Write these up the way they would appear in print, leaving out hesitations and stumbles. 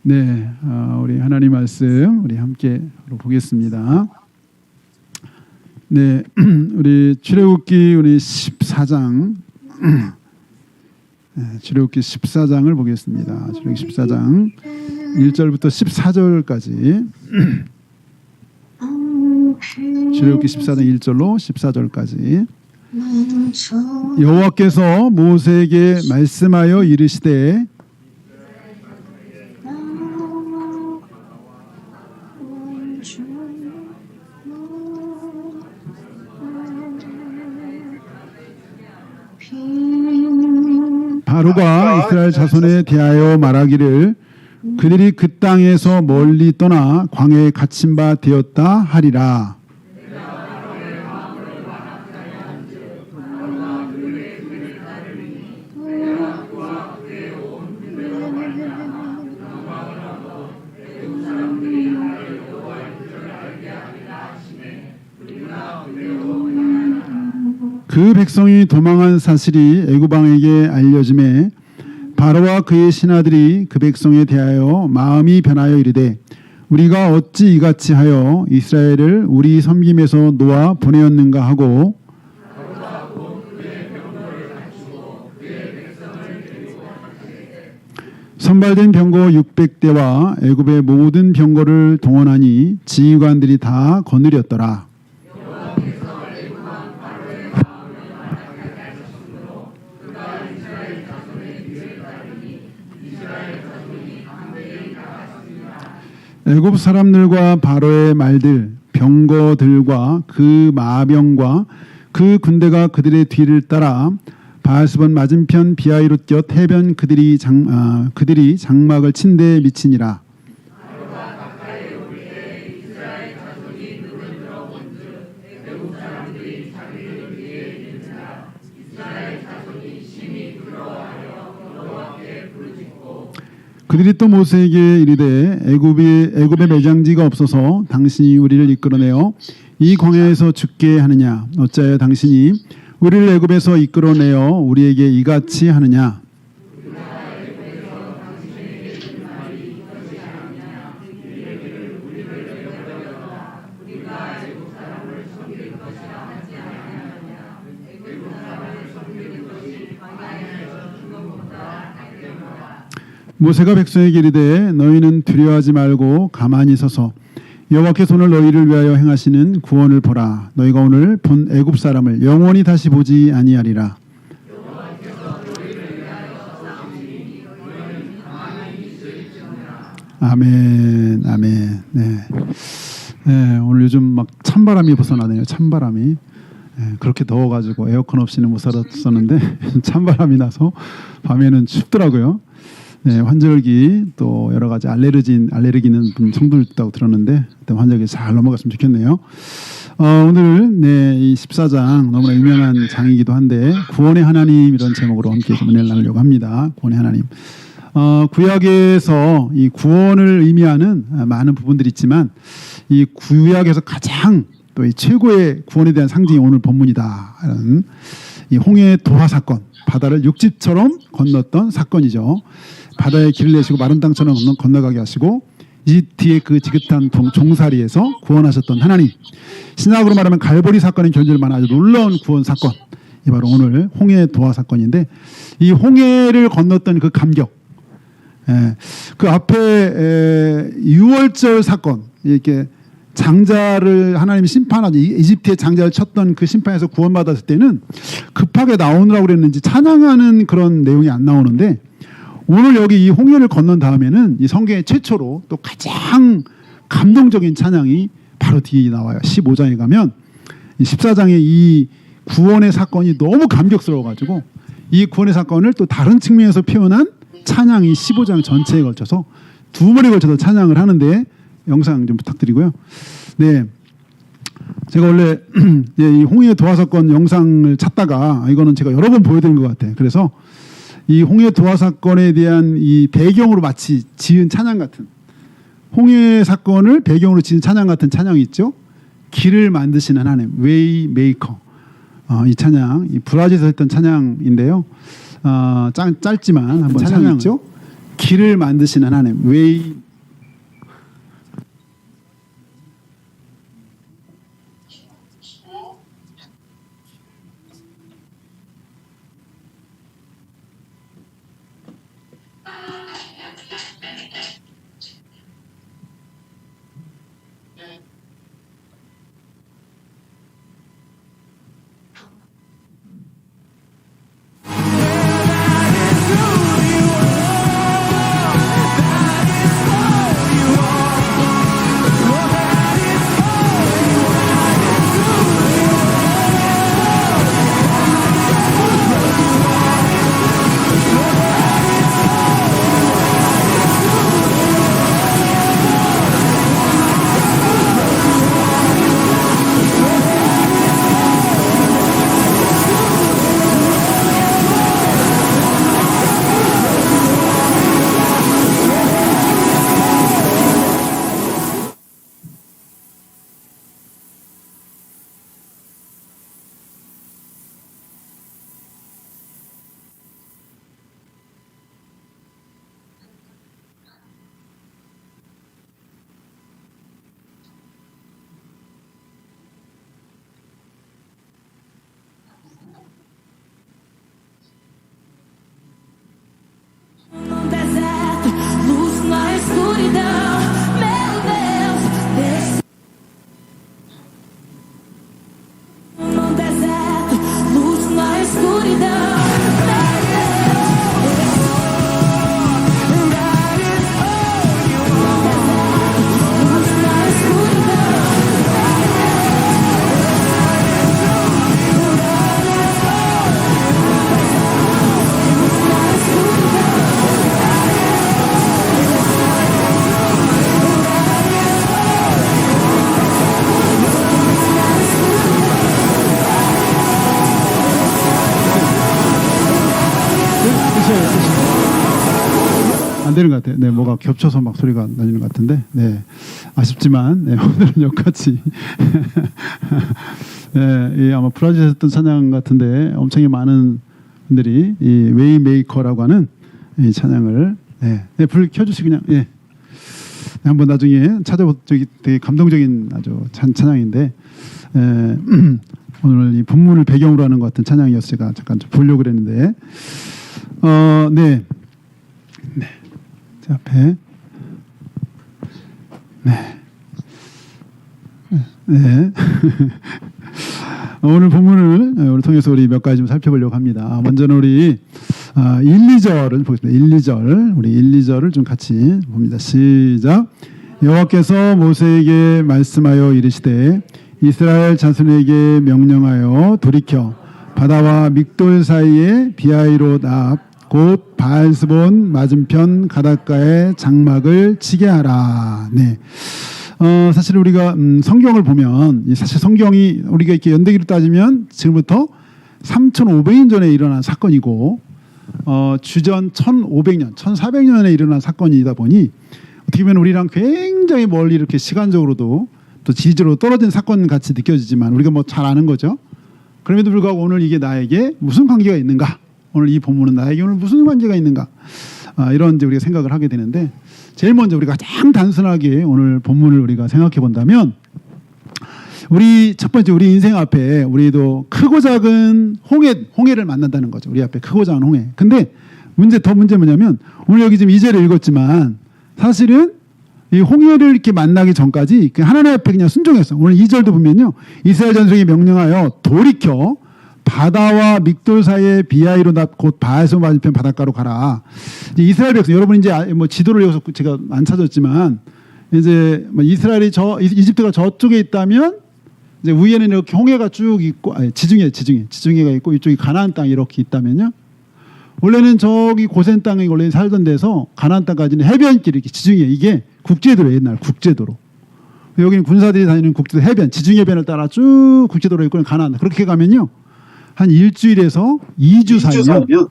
네, 우리 하나님 말씀 우리 함께 보겠습니다. 네, 우리 출애굽기 우리 14장, 출애굽기 14장을 보겠습니다. 출애굽기 14장 1절부터 14절까지. 출애굽기 14장 1절로 14절까지. 여호와께서 모세에게 말씀하여 이르시되 바로가 이스라엘 자손에 대하여 말하기를 그들이 그 땅에서 멀리 떠나 광야에 갇힌 바 되었다 하리라. 그 백성이 도망한 사실이 애굽 왕에게 알려짐에 바로와 그의 신하들이 그 백성에 대하여 마음이 변하여 이르되 우리가 어찌 이같이 하여 이스라엘을 우리 섬김에서 놓아 보내었는가 하고 선발된 병거 600대와 애굽의 모든 병거를 동원하니 지휘관들이 다 거느렸더라. 애굽 사람들과 바로의 말들, 병거들과 그 마병과 그 군대가 그들의 뒤를 따라 바알스본 맞은편 비하이롯 곁 해변 그들이 장막을 친 데 미치니라. 그들이 또 모세에게 이르되 애굽에 매장지가 없어서 당신이 우리를 이끌어내어 이 광야에서 죽게 하느냐? 어찌하여 당신이 우리를 애굽에서 이끌어내어 우리에게 이같이 하느냐? 모세가 백성에게 이르되 너희는 두려워하지 말고 가만히 서서 여호와께서 오늘 너희를 위하여 행하시는 구원을 보라. 너희가 오늘 본 애굽 사람을 영원히 다시 보지 아니하리라. 아멘, 아멘. 네, 오늘 요즘 막 찬바람이 벗어나네요. 찬바람이. 네, 그렇게 더워가지고 에어컨 없이는 못 살았었는데 찬바람이 나서 밤에는 춥더라고요. 네, 환절기 또 여러 가지 알레르기는 성도들 있다고 들었는데 환절기 잘 넘어갔으면 좋겠네요. 오늘 이 14장 너무나 유명한 장이기도 한데 구원의 하나님 이런 제목으로 함께 좀 은혜를 나누려고 합니다. 구원의 하나님. 구약에서 이 구원을 의미하는 많은 부분들이 있지만 이 구약에서 가장 또 이 최고의 구원에 대한 상징이 오늘 본문이다. 이런 이 홍해 도하 사건, 바다를 육지처럼 건넜던 사건이죠. 바다에 길을 내시고 마른 땅처럼 건너가게 하시고 이 뒤에 그 지긋한 종살이에서 구원하셨던 하나님. 신약으로 말하면 갈보리 사건의 견줄을 만한 아주 놀라운 구원 사건. 이 바로 오늘 홍해 도하 사건인데 이 홍해를 건넜던 그 감격. 그 앞에 6월절 사건 이렇게 장자를 하나님이 심판하죠. 이집트의 장자를 쳤던 그 심판에서 구원받았을 때는 급하게 나오느라고 그랬는지 찬양하는 그런 내용이 안 나오는데 오늘 여기 이 홍해를 건넌 다음에는 이 성경의 최초로 또 가장 감동적인 찬양이 바로 뒤에 나와요. 15장에 가면 이 14장의 이 구원의 사건이 너무 감격스러워가지고 이 구원의 사건을 또 다른 측면에서 표현한 찬양이 15장 전체에 걸쳐서 두 번에 걸쳐서 찬양을 하는데 영상 좀 부탁드리고요. 네, 제가 원래 이 홍해 도하 사건 영상을 찾다가 이거는 제가 여러 번 보여드린 것 같아요. 그래서 이 홍해 도하 사건에 대한 이 배경으로 마치 지은 찬양 같은 홍해 사건을 배경으로 지은 찬양 같은 찬양이 있죠. 길을 만드시는 하나님, 웨이 메이커. 이 찬양, 이 브라질에서 했던 찬양인데요. 짧지만 한번 찬양 있죠. 길을 만드시는 하나님, 웨이. No deserto, luz na escuridão, meu Deus, no deserto, luz na escuridão, meu Deus, luz na escuridão. 안 되는 것 같아요. 네, 뭐가 겹쳐서 막 소리가 나는 것 같은데, 네, 아쉽지만, 네, 오늘은 여기까지. 네, 이 아마 브라질에서 했던 찬양 같은데, 엄청나게 많은 분들이 이 웨이메이커라고 하는 이 찬양을, 네, 네, 불 켜주시 그냥, 예, 네, 한번 나중에 찾아보. 저기 되게 감동적인 아주 찬양인데, 오늘 이 본문을 배경으로 하는 것 같은 찬양이어서 제가 잠깐 좀 보려고 그랬는데, 네. 네. 제 앞에. 네. 네. 오늘 본문을 통해서 우리 몇 가지 좀 살펴보려고 합니다. 먼저는 우리 1, 2절을 보겠습니다. 1, 2절. 우리 1, 2절을 좀 같이 봅니다. 시작. 여호와께서 모세에게 말씀하여 이르시되 이스라엘 자손에게 명령하여 돌이켜 바다와 믹돌 사이에 비하이롯 곧 바알스본 맞은편 가닷가에 장막을 치게 하라. 네. 사실 우리가 성경을 보면 사실 성경이 우리가 이렇게 연대기로 따지면 지금부터 3,500년 전에 일어난 사건이고 주전 1,500년, 1,400년에 일어난 사건이다 보니 어떻게 보면 우리랑 굉장히 멀리 이렇게 시간적으로도 또 지리적으로 떨어진 사건 같이 느껴지지만 우리가 뭐 잘 아는 거죠. 그럼에도 불구하고 오늘 이게 나에게 무슨 관계가 있는가? 오늘 이 본문은 나에게 오늘 무슨 관계가 있는가? 이런 이제 우리가 생각을 하게 되는데 제일 먼저 우리가 가장 단순하게 오늘 본문을 우리가 생각해 본다면 우리 첫 번째 우리 인생 앞에 우리도 크고 작은 홍해를 만난다는 거죠. 우리 앞에 크고 작은 홍해. 근데 문제 뭐냐면 오늘 여기 지금 2절을 읽었지만 사실은 이 홍해를 이렇게 만나기 전까지 하나님 앞에 그냥 순종했어. 오늘 2절도 보면요. 이스라엘 전성이 명령하여 돌이켜 바다와 믹돌 사이에 비하이롯 곧 바알스본 맞은편 바닷가로 가라. 이제 이스라엘 백성 여러분 이제 뭐 지도를 여기서 제가 안 찾았지만 이제 이스라엘이 이집트가 저쪽에 있다면 이제 위에는 이렇게 홍해가 쭉 있고 지중해가 있고 이쪽이 가나안 땅이 이렇게 있다면요. 원래는 저기 고센 땅에 원래 살던 데서 가나안 땅까지는 해변길 이렇게 지중해 이게 국제도로 옛날 국제도로. 여기는 군사들이 다니는 국제도 해변 지중해변을 따라 쭉 국제도로 있고 가나안 그렇게 가면요. 한 일주일에서 2주 살면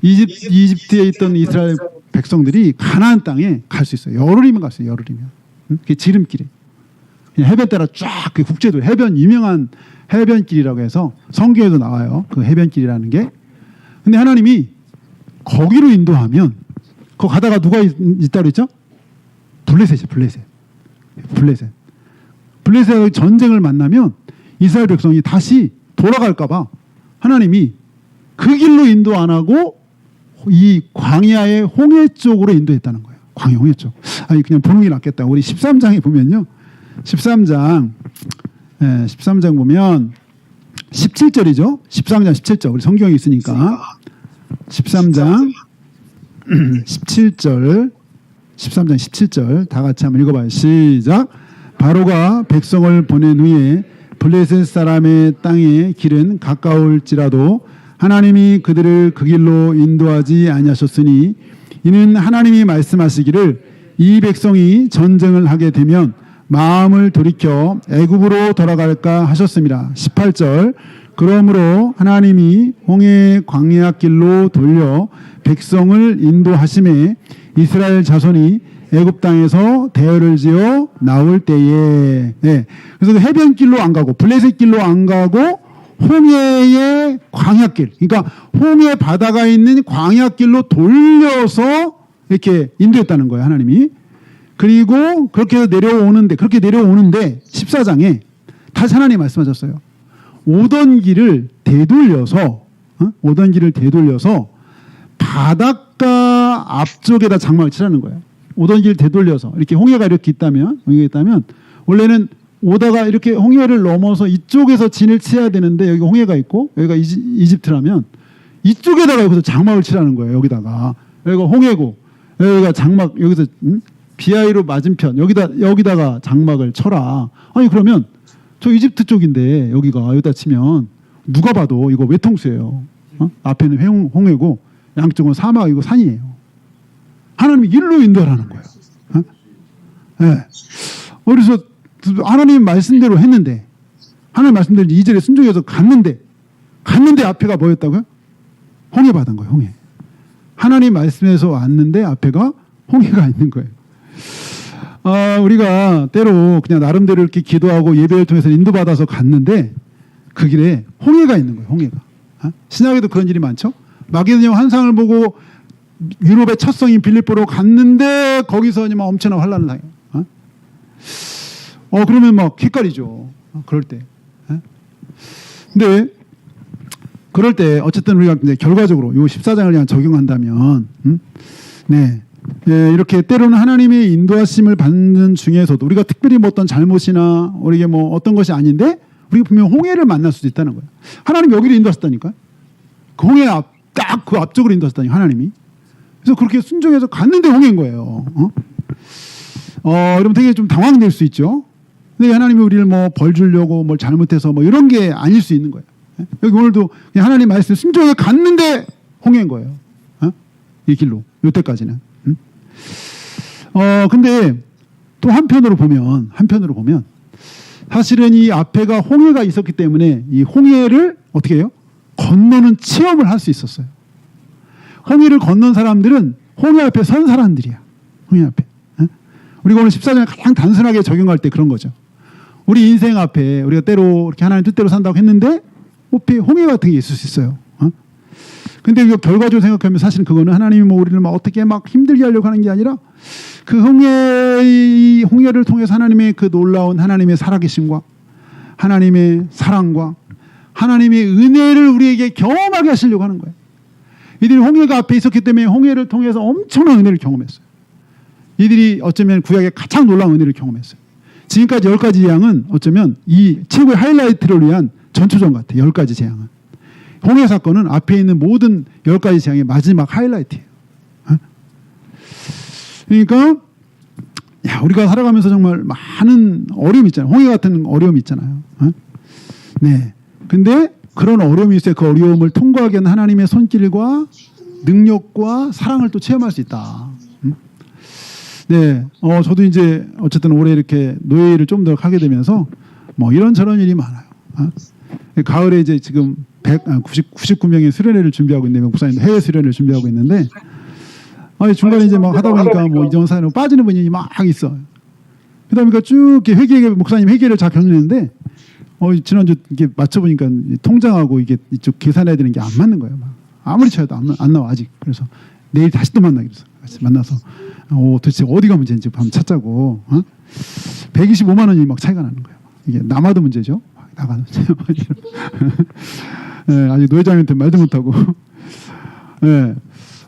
이집트에 있던 이스라엘 백성들이 가나안 땅에 갈 수 있어요. 열흘이면 갈 수 있어요. 열흘이면. 그게 지름길에. 그냥 해변 따라 쫙 그 국제도 해변 유명한 해변길이라고 해서 성경에도 나와요. 그 해변길이라는 게. 근데 하나님이 거기로 인도하면 거 가다가 누가 있다 그랬죠? 블레셋이 블레셋의 전쟁을 만나면 이스라엘 백성이 다시 돌아갈까봐 하나님이 그 길로 인도 안 하고 이 광야의 홍해 쪽으로 인도했다는 거예요. 광야 홍해 쪽. 아니 그냥 보는 게 낫겠다. 우리 13장에 보면요. 13장 보면 17절이죠. 13장 17절. 우리 성경에 있으니까 13장 17절 13장 17절 다 같이 한번 읽어봐요. 시작. 바로가 백성을 보낸 후에 블레셋 사람의 땅의 길은 가까울지라도 하나님이 그들을 그 길로 인도하지 아니하셨으니 이는 하나님이 말씀하시기를 이 백성이 전쟁을 하게 되면 마음을 돌이켜 애굽으로 돌아갈까 하셨습니다. 18절. 그러므로 하나님이 홍해 광야 길로 돌려 백성을 인도하심에 이스라엘 자손이 애굽 땅에서 대열을 지어 나올 때에 그래서 해변길로 안 가고 블레셋 길로 안 가고 홍해의 광야길, 그러니까 홍해 바다가 있는 광야길로 돌려서 이렇게 인도했다는 거예요, 하나님이. 그리고 그렇게 해서 내려오는데 14장에 다시 하나님이 말씀하셨어요. 오던 길을 되돌려서 바닷가 앞쪽에다 장막을 치라는 거예요. 오던 길 되돌려서 이렇게 홍해가 이렇게 있다면 원래는 오다가 이렇게 홍해를 넘어서 이쪽에서 진을 치야 되는데 여기 홍해가 있고 여기가 이집트라면 이쪽에다가 여기서 장막을 치라는 거예요. 여기가 홍해고 여기가 장막 여기서 비하이로 맞은편 여기다가 장막을 쳐라. 아니 그러면 저 이집트 쪽인데 여기다 치면 누가 봐도 이거 외통수예요. 앞에는 홍해고 양쪽은 사막이고 산이에요. 하나님이 일로 인도하라는 거예요. 네. 그래서 하나님 말씀대로 했는데 하나님 말씀대로 2절에 순종해서 갔는데 앞에가 뭐였다고요? 홍해 바다인 거예요. 홍해. 하나님 말씀에서 왔는데 앞에가 홍해가 있는 거예요. 우리가 때로 그냥 나름대로 이렇게 기도하고 예배를 통해서 인도받아서 갔는데 그 길에 홍해가 있는 거예요. 홍해가. 신약에도 그런 일이 많죠. 마게도냐 환상을 보고 유럽의 첫 성인 빌립보로 갔는데 거기서 막 엄청난 환란을 당해요. 그러면 막 헷갈리죠. 그럴 때. 근데 그럴 때 어쨌든 우리가 이제 결과적으로 이 14장을 그냥 적용한다면 이렇게 때로는 하나님의 인도하심을 받는 중에서도 우리가 특별히 뭐 어떤 잘못이나 우리에게 뭐 어떤 것이 아닌데 우리가 분명 홍해를 만날 수도 있다는 거예요. 하나님이 여기를 인도하셨다니까요. 그 홍해 딱 그 앞쪽으로 인도하셨다니 하나님이. 그래서 그렇게 순종해서 갔는데 홍해인 거예요. 여러분 되게 좀 당황될 수 있죠. 근데 하나님이 우리를 뭐 벌 주려고 뭘 잘못해서 뭐 이런 게 아닐 수 있는 거예요. 여기 오늘도 그냥 하나님 말씀 순종해 갔는데 홍해인 거예요. 이 길로 이때까지는. 근데 또 한편으로 보면 사실은 이 앞에가 홍해가 있었기 때문에 이 홍해를 어떻게 해요? 건너는 체험을 할 수 있었어요. 홍해를 건넌 사람들은 홍해 앞에 선 사람들이야. 홍해 앞에. 우리가 오늘 14장에 가장 단순하게 적용할 때 그런 거죠. 우리 인생 앞에 우리가 때로 이렇게 하나님 뜻대로 산다고 했는데 앞에 홍해 같은 게 있을 수 있어요. 근데 이거 결과적으로 생각하면 사실은 그거는 하나님이 뭐 우리를 막 어떻게 막 힘들게 하려고 하는 게 아니라 그 홍해를 통해서 하나님의 그 놀라운 하나님의 살아계심과 하나님의 사랑과 하나님의 은혜를 우리에게 경험하게 하시려고 하는 거예요. 이들이 홍해가 앞에 있었기 때문에 홍해를 통해서 엄청난 은혜를 경험했어요. 이들이 어쩌면 구약의 가장 놀라운 은혜를 경험했어요. 지금까지 10가지 재앙은 어쩌면 이 최고의 하이라이트를 위한 전초전 같아요. 10가지 재앙은. 홍해 사건은 앞에 있는 모든 10가지 재앙의 마지막 하이라이트예요. 그러니까 우리가 살아가면서 정말 많은 어려움이 있잖아요. 홍해 같은 어려움이 있잖아요. 근데 그런 어려움이 있어요. 그 어려움을 통과하게 하는 하나님의 손길과 능력과 사랑을 또 체험할 수 있다. 저도 이제 어쨌든 올해 이렇게 노예를 좀 더 하게 되면서 뭐 이런저런 일이 많아요. 가을에 이제 지금 99명의 수련회를 준비하고 있는데 목사님 해외 수련회를 준비하고 있는데 중간에 이제 막 하다 보니까 뭐 이전 사회로 빠지는 분이 막 있어. 그다음에 쭉 이렇게 목사님 회계를 잘 경영했는데 지난주 이게 맞춰보니까 통장하고 이게 이쪽 계산해야 되는 게 안 맞는 거예요. 막. 아무리 쳐도 안 나와 아직. 그래서 내일 다시 또 만나기로 했어. 같이 만나서 도대체 어디가 문제인지 한번 찾자고. 125만 원이 막 차이가 나는 거예요. 이게 남아도 문제죠. 나가도 문제죠. 네, 아직 노회장한테 말도 못하고. 네.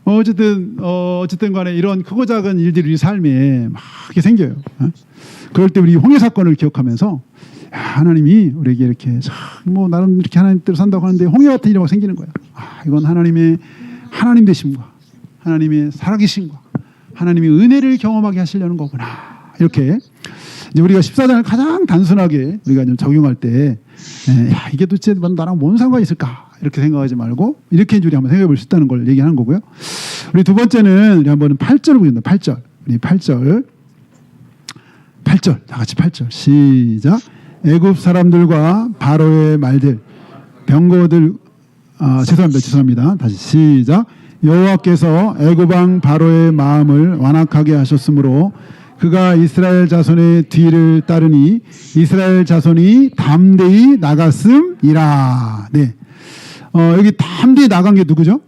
어쨌든 간에 이런 크고 작은 일들이 우리 삶에 막 이렇게 생겨요. 그럴 때 우리 홍해 사건을 기억하면서 야, 하나님이 우리에게 이렇게 뭐 나름 이렇게 하나님 대로 산다고 하는데 홍해 같은 일이 막 생기는 거야. 이건 하나님의 하나님 되심과 하나님의 살아계심과 하나님의 은혜를 경험하게 하시려는 거구나. 이렇게 이제 우리가 14장을 가장 단순하게 우리가 좀 적용할 때 야, 이게 도대체 나랑 뭔 상관이 있을까? 이렇게 생각하지 말고 이렇게 우리 한번 생각해 볼 수 있다는 걸 얘기하는 거고요. 우리 두 번째는 우리 한번 8절을 보겠습니다. 8절. 우리 8절. 다 같이 8절. 시작. 애굽 사람들과 바로의 말들 병거들 죄송합니다. 다시 시작. 여호와께서 애굽 왕 바로의 마음을 완악하게 하셨으므로 그가 이스라엘 자손의 뒤를 따르니 이스라엘 자손이 담대히 나갔음이라. 네. 여기 담대히 나간 게 누구죠?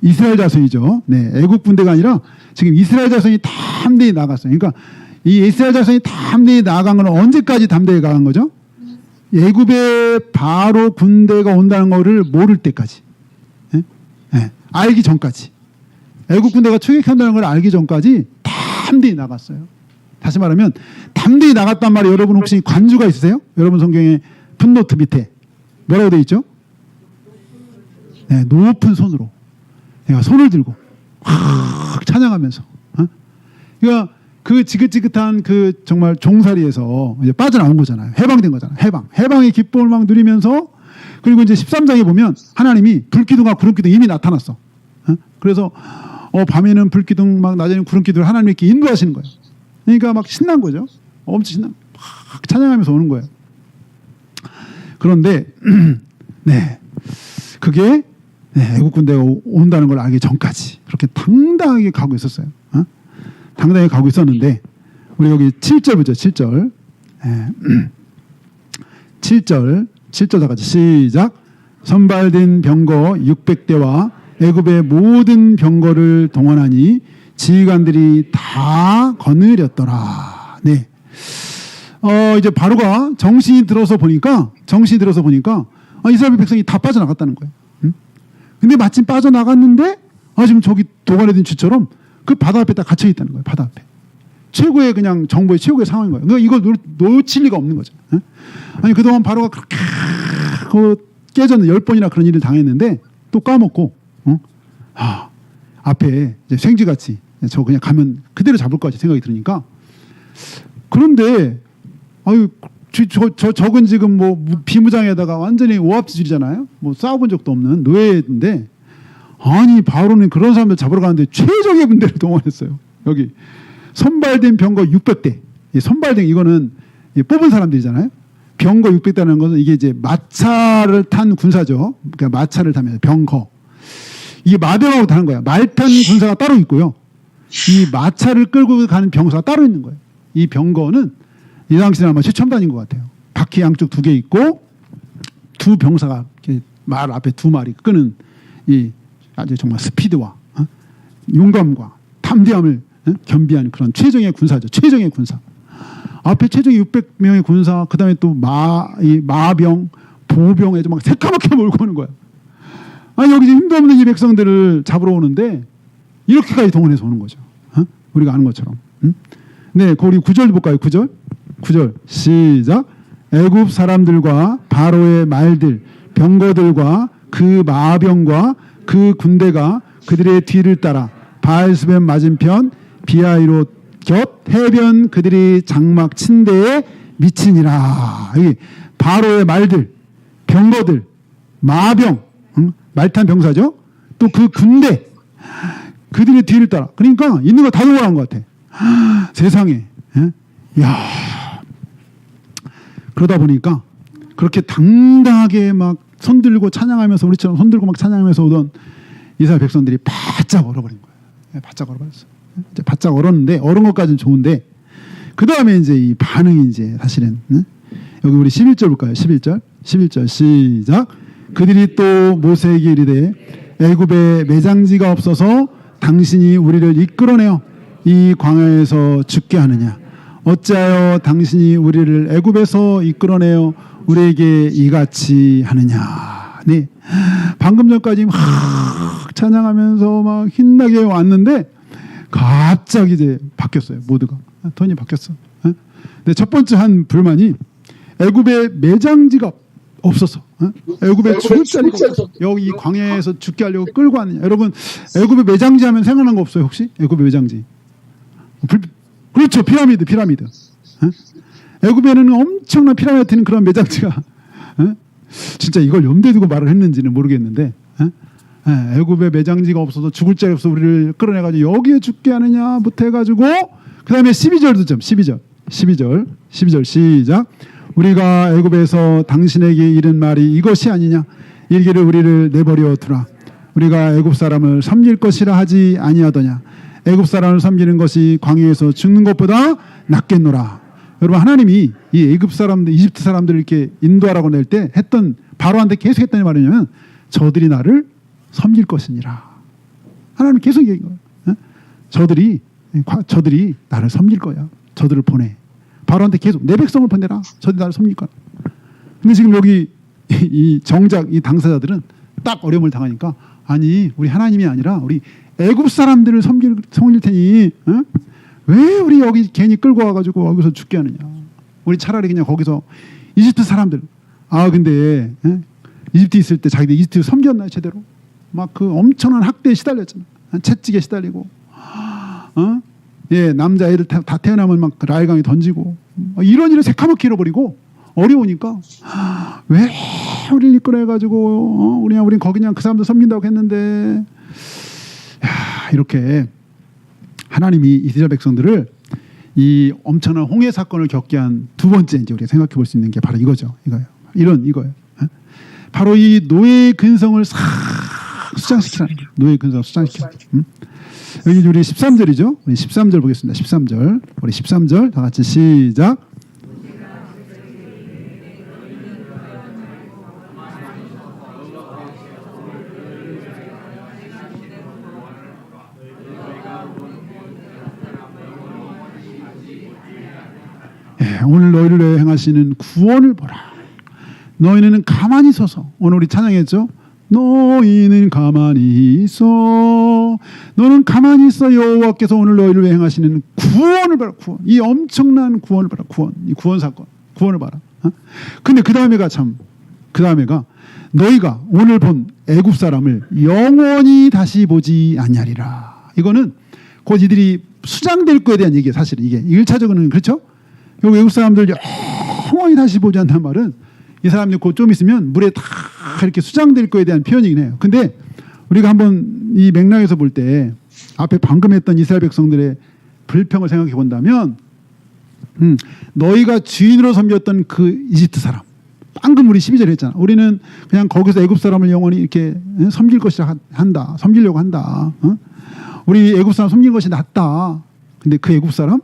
이스라엘 자손이죠. 네. 애국 군대가 아니라 지금 이스라엘 자손이 담대히 나갔어요. 그러니까 이 이스라엘 자손이 담대히 나간 건 언제까지 담대히 나간 거죠? 애굽의 바로 군대가 온다는 거를 모를 때까지. 네? 네. 알기 전까지. 애국 군대가 추격한다는 걸 알기 전까지 담대히 나갔어요. 다시 말하면 담대히 나갔단 말이에요. 여러분 혹시 관주가 있으세요? 여러분 성경에 풋노트 밑에 뭐라고 되어 있죠? 네, 높은 손으로 내가 손을 들고 확 찬양하면서 그러니까 그 지긋지긋한 그 정말 종살이에서 이제 빠져나온 거잖아요. 해방된 거잖아요. 해방의 기쁨을 막 누리면서 그리고 이제 13장에 보면 하나님이 불기둥과 구름기둥 이미 나타났어. 그래서 밤에는 불기둥 막 낮에는 구름기둥을 하나님이 이렇게 인도하시는 거예요. 그러니까 막 신난 거죠. 엄청 신나 막 찬양하면서 오는 거예요. 그런데 네 그게 애국 군대가 온다는 걸 알기 전까지 그렇게 당당하게 가고 있었어요. 당당하게 가고 있었는데 우리 여기 7절 보죠. 7절 7절 다 같이 시작. 선발된 병거 600대와 애굽의 모든 병거를 동원하니 지휘관들이 다 거느렸더라. 네. 이제 바로가 정신이 들어서 보니까 이스라엘 백성이 다 빠져나갔다는 거예요. 근데 마침 빠져나갔는데 지금 저기 도관에 든 쥐처럼 그 바다 앞에 딱 갇혀 있다는 거예요. 바다 앞에. 최고의 그냥 정보의 최고의 상황인 거예요. 그러니까 이걸 놓칠 리가 없는 거죠. 아니 그동안 바로가 그렇게 깨졌는 10번이나 그런 일을 당했는데 또 까먹고 앞에 이제 생쥐같이 저 그냥 가면 그대로 잡을 것 같이 생각이 들으니까 그런데 적은 지금 뭐 비무장에다가 완전히 오합지졸이잖아요. 뭐 싸워본 적도 없는 노예인데 아니 바로는 그런 사람들 잡으러 가는데 최적의 군대를 동원했어요. 여기 선발된 병거 600대. 선발된 이거는 뽑은 사람들이잖아요. 병거 600대라는 것은 이게 이제 마차를 탄 군사죠. 그러니까 마차를 타면 병거. 이게 마병하고 다른 거야. 말 탄 군사가 따로 있고요. 이 마차를 끌고 가는 병사가 따로 있는 거예요. 이 병거는 이 당시는 아마 최첨단인 것 같아요. 바퀴 양쪽 2개 있고 두 병사가 말 앞에 2마리 끄는 이 아주 정말 스피드와 용감과 담대함을 겸비한 그런 최정의 군사죠. 최정의 군사. 앞에 최정의 600명의 군사, 그 다음에 또 마병, 보병, 막 새까맣게 몰고 오는 거야. 여기 힘도 없는 이 백성들을 잡으러 오는데 이렇게까지 동원해서 오는 거죠. 우리가 아는 것처럼. 네, 우리 9절 볼까요? 9절 시작. 애굽 사람들과 바로의 말들, 병거들과 그 마병과 그 군대가 그들의 뒤를 따라 바알스벤 맞은편 비하이롯 곁 해변 그들이 장막 침대에 미치니라. 여기 바로의 말들, 병거들, 마병, 말탄 병사죠. 또 그 군대, 그들의 뒤를 따라. 그러니까 있는 거 다 동원한 것 같아. 세상에. 야. 그러다 보니까 그렇게 당당하게 막 손들고 찬양하면서 우리처럼 손들고 막 찬양하면서 오던 이스라엘 백성들이 바짝 얼어버린 거예요. 바짝 얼어버렸어. 이제 바짝 얼었는데 얼은 것까지는 좋은데 그 다음에 이제 이 반응이 이제 사실은 여기 우리 11절 볼까요? 11절 시작. 그들이 또 모세에게 이르되 애굽에 매장지가 없어서 당신이 우리를 이끌어내어 이 광야에서 죽게 하느냐? 어찌하여 당신이 우리를 애굽에서 이끌어내어 우리에게 이같이 하느냐? 네, 방금 전까지 막 찬양하면서 막 힘나게 왔는데 갑자기 이제 바뀌었어요. 모두가 톤이 바뀌었어. 근데 첫 번째 한 불만이 애굽에 매장지가 없어서 애굽에 죽을 자리가 없어. 여기 이 광야에서 죽게 하려고 끌고 왔느냐? 여러분 애굽에 매장지 하면 생각난 거 없어요 혹시? 애굽에 매장지. 그렇죠. 피라미드. 애굽에는 엄청난 피라미드 같은 그런 매장지가 진짜 이걸 염두에 두고 말을 했는지는 모르겠는데 애굽에 매장지가 없어서 죽을 자리 없어 우리를 끌어내가지고 여기에 죽게 하느냐부터 해가지고 그 다음에 12절도 좀 12절 시작. 우리가 애굽에서 당신에게 이른 말이 이것이 아니냐? 일기를 우리를 내버려 두라. 우리가 애굽 사람을 섬길 것이라 하지 아니하더냐? 애굽 사람을 섬기는 것이 광야에서 죽는 것보다 낫겠노라. 여러분 하나님이 이 애굽 사람들, 이집트 사람들을 이렇게 인도하라고 낼 때 했던 바로한테 계속 했던 말이냐면 저들이 나를 섬길 것이니라. 하나님 계속 얘기한 거예요. 저들이 나를 섬길 거야. 저들을 보내. 바로한테 계속 내 백성을 보내라. 저들이 나를 섬길 거야. 근데 지금 여기 이 정작 이 당사자들은 딱 어려움을 당하니까 아니 우리 하나님이 아니라 우리 애굽 사람들을 섬길 테니 왜 우리 여기 괜히 끌고 와가지고 여기서 죽게 하느냐. 우리 차라리 그냥 거기서 이집트 사람들 근데 이집트 있을 때 자기들 이집트 섬겼나요 제대로? 막 그 엄청난 학대에 시달렸잖아. 채찍에 시달리고 남자 애들 다 태어나면 막 라일강에 던지고 이런 새카맣게 잃어버리고 어려우니까 왜 우리를 이끌어해가지고 우린 거기 그냥 그 사람들 섬긴다고 했는데 이렇게 하나님이 이스라엘 백성들을 이 엄청난 홍해 사건을 겪게 한 두 번째 이제 우리가 생각해 볼 수 있는 게 바로 이거죠. 이거예요. 바로 이 노예의 근성을 싹 수장시키라는 거예요. 노예의 근성을 수장시키라는 거예요. 여기 우리 13절이죠. 우리 13절 보겠습니다. 13절. 우리 13절 다 같이 시작. 오늘 너희를 위해 행하시는 구원을 보라. 너희는 가만히 서서 오늘 우리 찬양했죠. 너희는 가만히 있어. 너는 가만히 있어. 여호와께서 오늘 너희를 위해 행하시는 구원을 봐라. 구원. 이 엄청난 구원을 봐라. 구원. 이 구원 사건. 구원을 봐라. 근데 그 다음에가 너희가 오늘 본 애굽 사람을 영원히 다시 보지 아니하리라. 이거는 곧 이들이 수장될 거에 대한 얘기예요. 사실은 이게 1차적으로는 그렇죠. 여기 외국 사람들 영원히 다시 보지 않는 말은 이 사람들이 곧 좀 있으면 물에 다 이렇게 수장될 거에 대한 표현이긴 해요. 근데 우리가 한번 이 맥락에서 볼 때 앞에 방금 했던 이스라엘 백성들의 불평을 생각해 본다면 너희가 주인으로 섬겼던 그 이집트 사람 방금 우리 12절에 했잖아. 우리는 그냥 거기서 애굽 사람을 영원히 이렇게 섬길 것이라 한다. 섬기려고 한다. 우리 애굽 사람 섬긴 것이 낫다. 근데 그 애굽 사람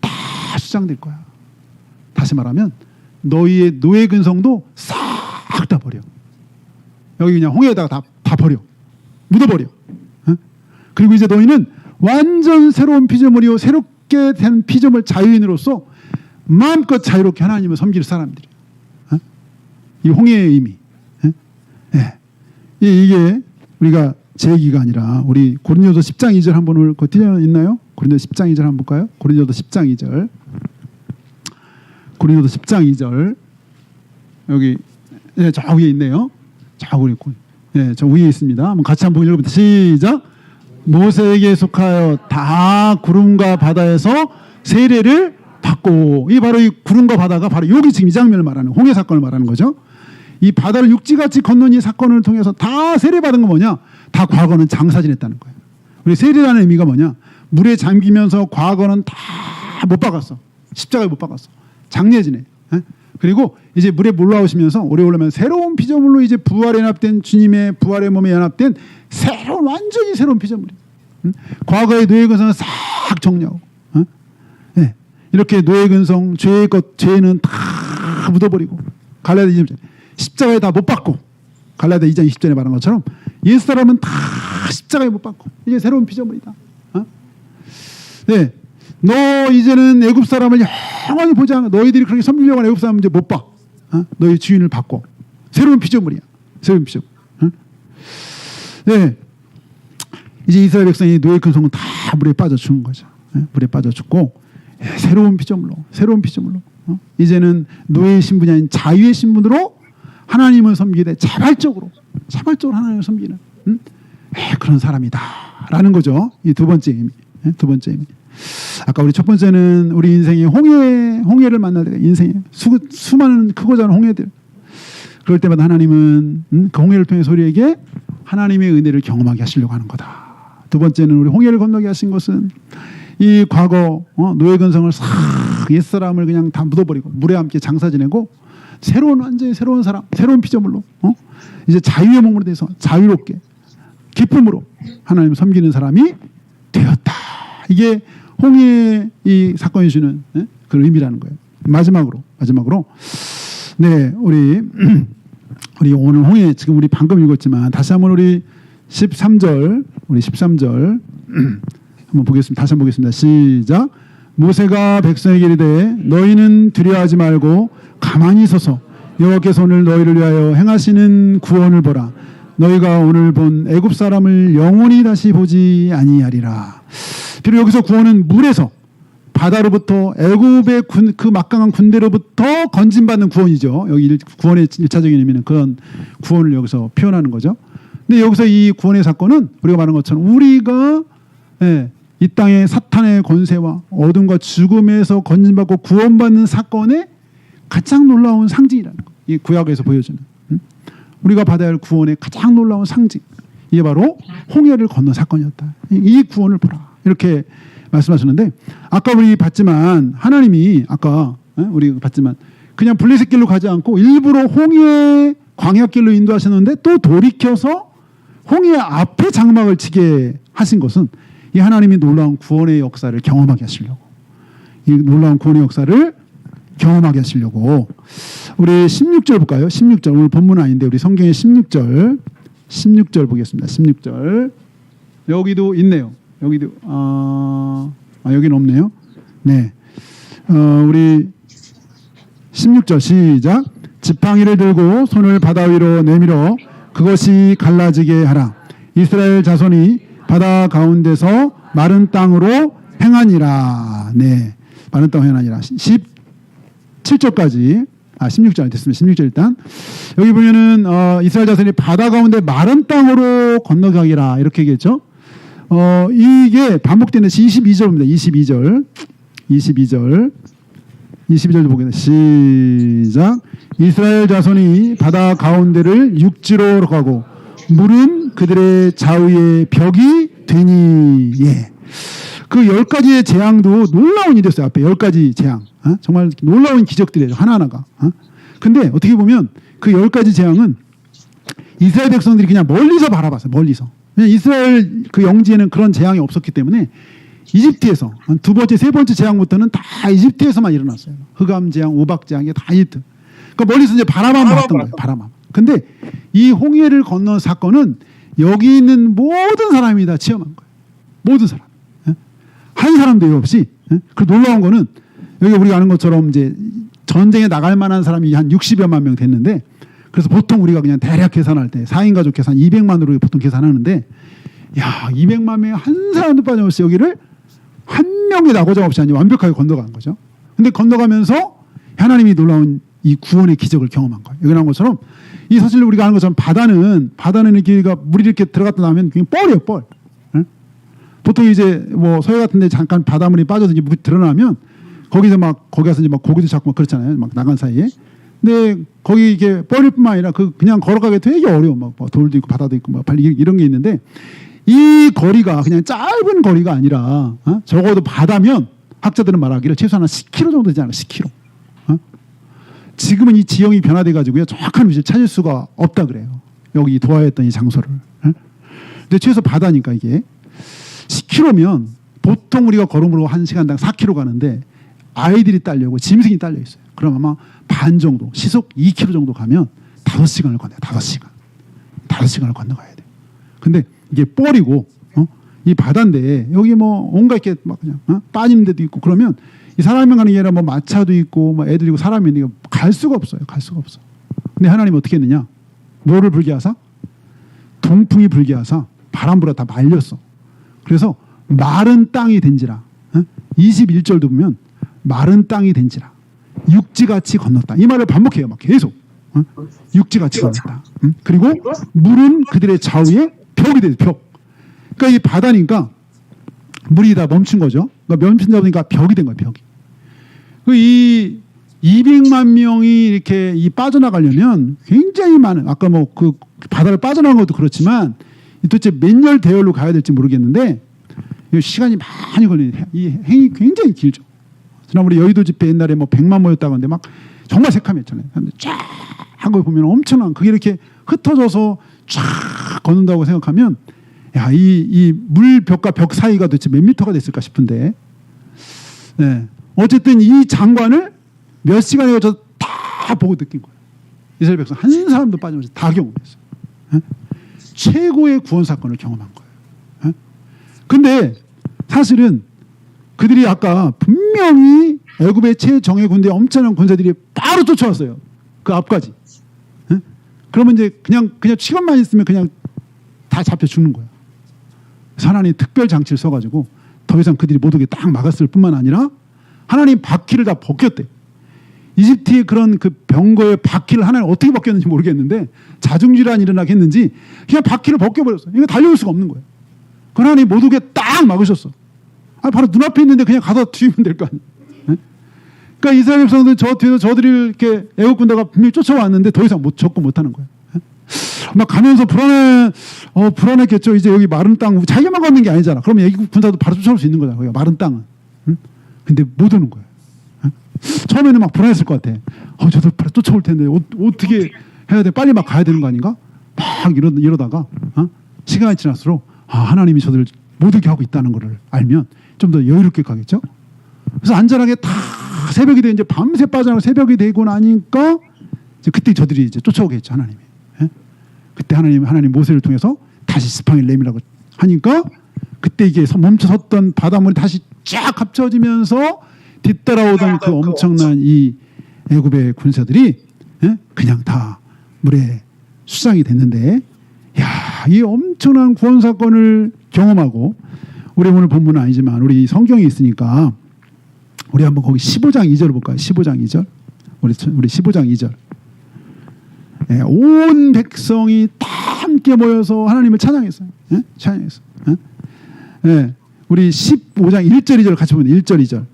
다 수장될 거야. 다시 말하면 너희의 노예 근성도 싹 다 버려. 여기 그냥 홍해에다가 다 버려. 묻어버려. 그리고 이제 너희는 완전 새로운 피조물이요 새롭게 된 피조물 자유인으로서 마음껏 자유롭게 하나님을 섬길 사람들이에요. 이 홍해의 의미. 이게 우리가 제 얘기가 아니라 우리 고린도서 10장 2절 한번 오늘 그거 띄어 있나요? 고린도서 10장 2절 한번 볼까요? 고린도서 10장 2절. 고린도서 10장 2절. 여기 저 위에 있네요. 저 위에 있습니다. 한번 같이 한번 읽어봅니다. 시작. 모세에게 속하여 다 구름과 바다에서 세례를 받고 이 바로 이 구름과 바다가 바로 여기 지금 이 장면을 말하는 홍해 사건을 말하는 거죠. 이 바다를 육지같이 건넌 이 사건을 통해서 다 세례받은 건 뭐냐? 다 과거는 장사지냈다는 거예요. 우리 세례라는 의미가 뭐냐? 물에 잠기면서 과거는 다 못 박았어. 십자가에 못 박았어. 장례지내. 그리고 이제 물에 올라오시면서 오래 올라오면 새로운 피조물로 이제 부활에 연합된 주님의 부활의 몸에 연합된 새로운 완전히 새로운 피조물이에요. 과거의 노예 근성은 싹 정리하고 이렇게 노예 근성 죄는 다 묻어버리고 갈라디아 2장 십자가에 다 못 박고 갈라디아 2장 20절에 말한 것처럼 옛사람은 다 십자가에 못 박고 이제 새로운 피조물이다. 네, 너 이제는 애굽 사람을 영원히 보지 않아. 너희들이 그렇게 섬기려고 하는 애굽 사람은 이제 못 봐. 너희 주인을 바꿔. 새로운 피조물이야. 새로운 피조물. 네, 이제 이스라엘 백성이 노예 근성은 다 물에 빠져 죽은 거죠. 물에 빠져 죽고 새로운 피조물로, 이제는 노예의 신분이 아닌 자유의 신분으로 하나님을 섬기되 자발적으로 하나님을 섬기는 그런 사람이다라는 거죠. 이 두 번째 의미. 아까 우리 첫 번째는 우리 인생의 홍해를 만날 때가 인생의 수많은 크고 작은 홍해들. 그럴 때마다 하나님은 그 홍해를 통해 우리에게 하나님의 은혜를 경험하게 하시려고 하는 거다. 두 번째는 우리 홍해를 건너게 하신 것은 이 과거 노예 근성을 싹 옛사람을 그냥 다 묻어버리고 물에 함께 장사 지내고 완전히 새로운 사람, 새로운 피조물로 이제 자유의 몸으로 돼서 자유롭게 기쁨으로 하나님을 섬기는 사람이 되었다. 이게 홍해의 이 사건이 주는 그 의미라는 거예요. 마지막으로 네, 우리 오늘 홍해 지금 우리 방금 읽었지만 다시 한번 우리 13절 한번 보겠습니다. 다시 한번 보겠습니다. 시작. 모세가 백성에게 이르되 너희는 두려워하지 말고 가만히 서서 여호와께서 오늘 너희를 위하여 행하시는 구원을 보라. 너희가 오늘 본 애굽 사람을 영원히 다시 보지 아니하리라. 비록 여기서 구원은 물에서 바다로부터 애굽의 그 막강한 군대로부터 건진받는 구원이죠. 여기 구원의 1차적인 의미는 그런 구원을 여기서 표현하는 거죠. 근데 여기서 이 구원의 사건은 우리가 말한 것처럼 우리가 이 땅의 사탄의 권세와 어둠과 죽음에서 건진받고 구원받는 사건의 가장 놀라운 상징이라는 거. 이 구약에서 보여주는 우리가 받아야 할 구원의 가장 놀라운 상징. 이게 바로 홍해를 건넌 사건이었다. 이 구원을 보라. 이렇게 말씀하셨는데 아까 우리 봤지만 하나님이 아까 우리 봤지만 그냥 블레셋 길로 가지 않고 일부러 홍해 광야길로 인도하셨는데 또 돌이켜서 홍해 앞에 장막을 치게 하신 것은 이 하나님이 놀라운 구원의 역사를 경험하게 하시려고 이 놀라운 구원의 역사를 경험하게 하시려고 우리 16절 볼까요? 16절 오늘 본문은 아닌데 우리 성경의 16절 보겠습니다. 16절 여기도 있네요. 여기도 여기는 없네요. 네, 우리 16절 시작. 지팡이를 들고 손을 바다 위로 내밀어 그것이 갈라지게 하라. 이스라엘 자손이 바다 가운데서 마른 땅으로 행하니라. 네, 마른 땅으로 행하니라. 17절까지 16절 됐습니다. 16절 일단 여기 보면은 이스라엘 자손이 바다 가운데 마른 땅으로 건너가기라 이렇게 얘기했죠. 이게 반복되는 22절입니다. 22절도 보겠습니다. 시작. 이스라엘 자손이 바다 가운데를 육지로 가고 물은 그들의 좌우의 벽이 되니. 예. 그 10가지의 재앙도 놀라운 일이었어요. 앞에 10가지 재앙. 정말 놀라운 기적들이에요. 하나하나가. 근데 어떻게 보면 그 10가지 재앙은 이스라엘 백성들이 그냥 멀리서 바라봤어요. 멀리서. 그냥 이스라엘 그 영지에는 그런 재앙이 없었기 때문에 이집트에서 두 번째, 세 번째 재앙부터는 다 이집트에서만 일어났어요. 흑암 재앙, 우박 재앙이 다 이집트. 그러니까 멀리서 이제 바라만 봤던 거예요. 바라만. 근데 이 홍해를 건넌 사건은 여기 있는 모든 사람이 다 체험한 거예요. 모든 사람. 한 사람도 없이. 그 놀라운 거는 여기 우리가 아는 것처럼 이제 전쟁에 나갈 만한 사람이 한 60여만 명 됐는데 그래서 보통 우리가 그냥 대략 계산할 때 4인 가족 계산 200만으로 보통 계산하는데 야 200만 명에 한 사람도 빠짐없이 여기를 한 명의 낙오자 없이 아니 완벽하게 건너간 거죠. 근데 건너가면서 하나님이 놀라운 이 구원의 기적을 경험한 거예요. 여기 나온 것처럼 이 사실 우리가 아는 것처럼 바다는 이렇게 물이 이렇게 들어갔다 나면 그냥 뻘이에요, 뻘. 보통 이제 뭐 서해 같은데 잠깐 바닷물이 빠져서 이제 물이 드러나면 거기 가서 이제 막 고기도 잡고 막 그렇잖아요. 막 나간 사이에. 근데 거기 이게 뻘일 뿐만 아니라 그냥 걸어가기 되게 어려워. 막 돌도 있고 바다도 있고 막 이런 게 있는데 이 거리가 그냥 짧은 거리가 아니라 적어도 바다면 학자들은 말하기를 최소한 10km 정도 되지 않아. 10km. 지금은 이 지형이 변화돼 가지고요. 정확한 위치를 찾을 수가 없다 그래요. 여기 도하였던 이 장소를. 근데 최소 바다니까 이게 10km면 보통 우리가 걸음으로 1시간당 4km 가는데 아이들이 딸려고 짐승이 딸려 있어요. 그럼 아마 반 정도, 시속 2km 정도 가면 5시간을 건너요. 5시간을 건너가야 돼요. 근데 이게 뻘이고 이 바다인데 여기 뭐 온갖 게 막 그냥 빠지는 데도 있고 그러면 이 사람이 가는 게 아니라 뭐 마차도 있고 뭐 애들이고 사람이 있는 게 갈 수가 없어요. 갈 수가 없어. 근데 하나님 어떻게 했느냐? 뭐를 불게 하사? 동풍이 불게 하사 바람 불어 다 말렸어. 그래서 마른 땅이 된지라. 21절도 보면 마른 땅이 된지라. 육지같이 건넜다. 이 말을 반복해요. 막 계속. 육지같이 건넜다. 그리고 물은 그들의 좌우에 벽이 되죠. 벽. 그러니까 이 바다니까 물이 다 멈춘 거죠. 그러니까 멈춘다 보니까 벽이 된 거예요. 벽이. 이 200만 명이 이렇게 이 빠져나가려면 굉장히 많은 아까 뭐 그 바다를 빠져나간 것도 그렇지만 도대체 몇 년 대열로 가야 될지 모르겠는데 시간이 많이 걸리는 이 행이 굉장히 길죠. 지난번에 여의도 집회 옛날에 뭐 100만 모였다고 하는데 막 정말 새카맸잖아요. 쫙 한 걸 보면 엄청난 그게 이렇게 흩어져서 쫙 걷는다고 생각하면 야, 이 물벽과 벽 사이가 도대체 몇 미터가 됐을까 싶은데 네. 어쨌든 이 장관을 몇 시간에 걸쳐서 다 보고 느낀 거예요. 이스라엘 백성 한 사람도 빠짐없이 다 경험했어요. 네? 최고의 구원 사건을 경험한 거예요. 네? 근데 사실은 그들이 아까 분명히 애굽의 최정예 군대 엄청난 군사들이 바로 쫓아왔어요. 그 앞까지. 네? 그러면 이제 그냥 시간만 있으면 그냥 다 잡혀 죽는 거예요. 하나님 특별 장치를 써가지고 더 이상 그들이 못 오게 딱 막았을 뿐만 아니라 하나님 바퀴를 다 벗겼대. 이집트의 그런 그 병거의 바퀴를 하나님 어떻게 벗겼는지 모르겠는데 자중질환이 일어나겠는지 그냥 바퀴를 벗겨버렸어요. 이거 달려올 수가 없는 거예요. 그 하나님 못 오게 딱 막으셨어. 바로 눈앞에 있는데 그냥 가서 죽이면 될 거 아니에요. 네? 그러니까 이스라엘 백성들 저 뒤에서 저들이 이렇게 애국 군대가 분명히 쫓아왔는데 더 이상 접근 못하는 거예요. 막 가면서 불안했겠죠. 이제 여기 마른 땅 자기만 걷는 게 아니잖아. 그러면 애국 군사도 바로 쫓아올 수 있는 거잖아. 거기가 마른 땅은. 응? 근데 못 오는 거예요. 응? 처음에는 막 불안했을 것 같아. 저들 바로 쫓아올 텐데 어떻게 해야 돼? 빨리 막 가야 되는 거 아닌가? 막 이러다가 시간이 지날수록 하나님이 저들 못 오게 하고 있다는 거를 알면 좀 더 여유롭게 가겠죠. 그래서 안전하게 다 새벽이 돼 이제 밤새 빠져나가 새벽이 되고 나니까 이제 그때 저들이 이제 쫓아오겠죠. 하나님이. 그때 하나님 모세를 통해서 다시 스팡을 내밀라고 하니까 그때 이게 멈춰섰던 바닷물이 다시 쫙 합쳐지면서 뒤따라오던 그 엄청난 이 애굽의 군사들이 그냥 다 물에 수장이 됐는데 이 엄청난 구원 사건을 경험하고 우리 오늘 본문은 아니지만 우리 성경에 있으니까 우리 한번 거기 15장 2절을 볼까요? 15장 2절 우리 15장 2절 온 백성이 다 함께 모여서 하나님을 찬양했어요. 찬양했어요. 우리 15장 1절 2절 같이 보면 1절 2절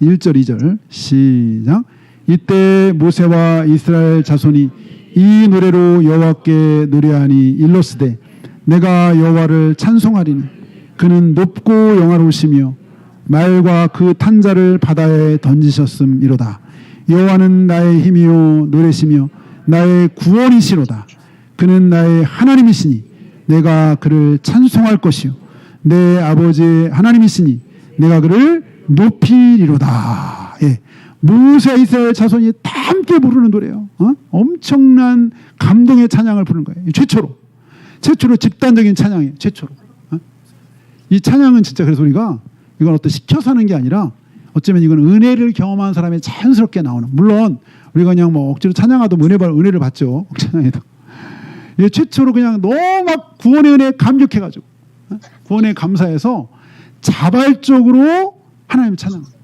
1절 2절 시작. 이때 모세와 이스라엘 자손이 이 노래로 여호와께 노래하니 일러스되 내가 여호와를 찬송하리니 그는 높고 영화로우시며 말과 그 탄자를 바다에 던지셨음이로다. 여호와는 나의 힘이요 노래시며 나의 구원이시로다. 그는 나의 하나님이시니 내가 그를 찬송할 것이요 내 아버지의 하나님이시니 내가 그를 높이리로다. 모세와 이스라엘 자손이 다 함께 부르는 노래예요. 엄청난 감동의 찬양을 부르는 거예요. 최초로 집단적인 찬양이에요. 최초로. 이 찬양은 진짜 그래서 우리가 이건 어떤 시켜서 하는 게 아니라 어쩌면 이건 은혜를 경험한 사람이 자연스럽게 나오는. 물론 우리가 그냥 뭐 억지로 찬양하도 은혜를 받죠. 찬양해도. 예, 최초로 그냥 너무 막 구원의 은혜에 감격해가지고 구원에 감사해서 자발적으로 하나님을 찬양합니다.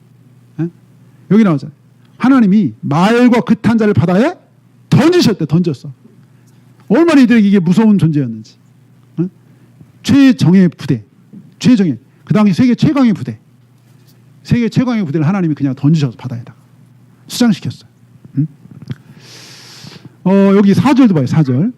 여기 나오잖아요. 하나님이 말과 그 탄자를 바다에 던졌어. 얼마나 이들에게 이게 무서운 존재였는지. 최정예 부대, 그 당시 세계 최강의 부대, 세계 최강의 부대를 하나님이 그냥 던지셔서 바다에다가 수장시켰어요. 여기 4절도 봐요. 4절,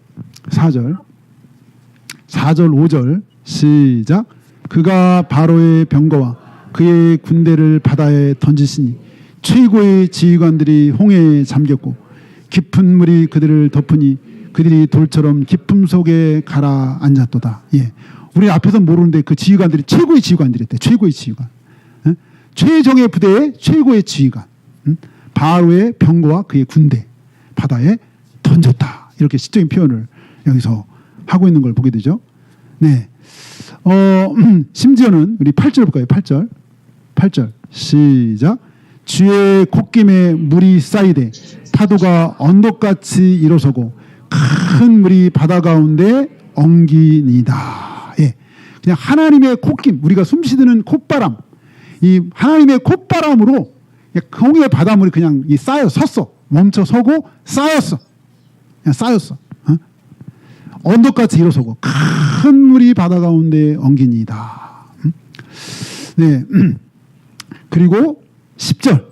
5절 시작. 그가 바로의 병거와 그의 군대를 바다에 던지시니 최고의 지휘관들이 홍해에 잠겼고 깊은 물이 그들을 덮으니 그들이 돌처럼 깊음 속에 가라앉았도다. 우리 앞에서 모르는데 그 지휘관들이 최고의 지휘관들이었대. 최고의 지휘관. 최정예 부대의 최고의 지휘관. 바로의 병거와 그의 군대 바다에 던졌다. 이렇게 시적인 표현을 여기서 하고 있는 걸 보게 되죠. 네. 심지어는 우리 8절 볼까요? 8절 시작. 주의 콧김에 물이 쌓이되 파도가 언덕같이 일어서고 큰 물이 바다 가운데 엉기니이다. 예. 그냥 하나님의 콧김, 우리가 숨쉬는 콧바람, 이 하나님의 콧바람으로 홍해 바닷물이 그냥 섰어. 멈춰 서고 쌓였어. 그냥 쌓였어. 언덕같이 일어서고 큰 물이 바다 가운데 엉기니이다. 네. 그리고 10절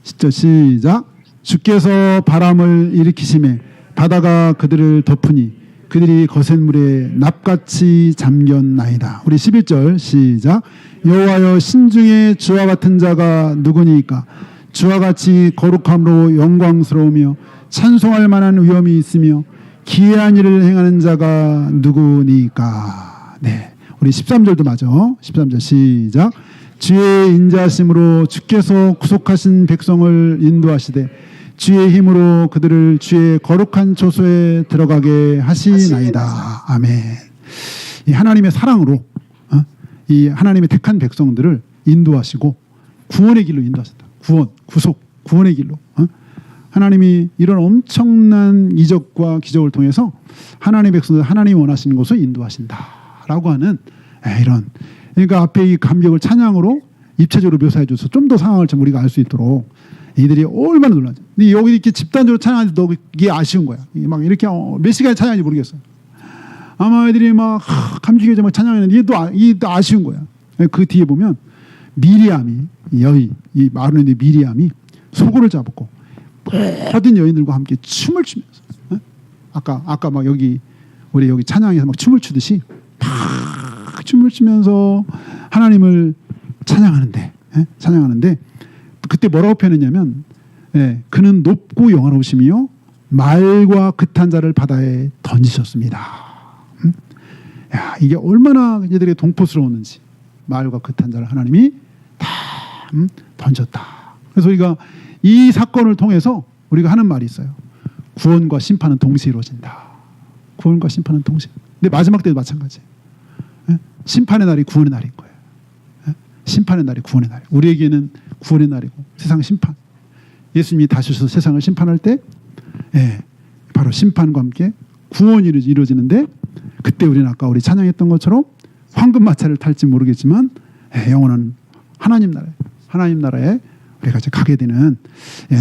시작. 주께서 바람을 일으키심에 바다가 그들을 덮으니 그들이 거센 물에 납같이 잠겼나이다. 우리 11절 시작. 여호와여 신중에 주와 같은 자가 누구니까 주와 같이 거룩함으로 영광스러우며 찬송할 만한 위엄이 있으며 기이한 일을 행하는 자가 누구니까. 네, 우리 13절도 맞아. 13절 시작. 주의 인자하심으로 주께서 구속하신 백성을 인도하시되 주의 힘으로 그들을 주의 거룩한 초소에 들어가게 하시나이다. 아멘. 이 하나님의 사랑으로 이 하나님의 택한 백성들을 인도하시고 구원의 길로 인도하셨다. 구속, 구원의 길로. 하나님이 이런 엄청난 이적과 기적을 통해서 하나님의 백성들 하나님이 원하시는 곳을 인도하신다라고 하는 이런, 그러니까 앞에 이 감격을 찬양으로 입체적으로 묘사해 줘서 좀 더 상황을 좀 우리가 알 수 있도록 이들이 얼마나 놀라죠. 근데 여기 이렇게 집단적으로 찬양하는데 너 이게 아쉬운 거야. 막 이렇게 몇 시간에 찬양하는지 모르겠어. 아마 애들이 막 감격에 막 찬양하는데 이게 또 아쉬운 거야. 그 뒤에 보면 미리암이 이 마르네 미리암이 소고를 잡고 모든 여인들과 함께 춤을 추면서 아까 막 우리 여기 찬양에서 막 춤을 추듯이 막 춤을 추면서 하나님을 찬양하는데 그때 뭐라고 표현했냐면 그는 높고 영화로우시며 말과 그탄 자를 바다에 던지셨습니다. 야, 이게 얼마나 얘들의 동포스러웠는지. 말과 그탄 자를 하나님이 다 던졌다. 그래서 우리가 이 사건을 통해서 우리가 하는 말이 있어요. 구원과 심판은 동시에 이루어진다. 구원과 심판은 동시에. 근데 마지막 때도 마찬가지예요. 심판의 날이 구원의 날인 거예요. 심판의 날이 구원의 날. 우리에게는 구원의 날이고 세상 심판. 예수님이 다시 오셔서 세상을 심판할 때 바로 심판과 함께 구원이 이루어지는데 그때 우리는 아까 우리 찬양했던 것처럼 황금 마차를 탈지 모르겠지만 영원한 하나님 나라에 우리가 이제 가게 되는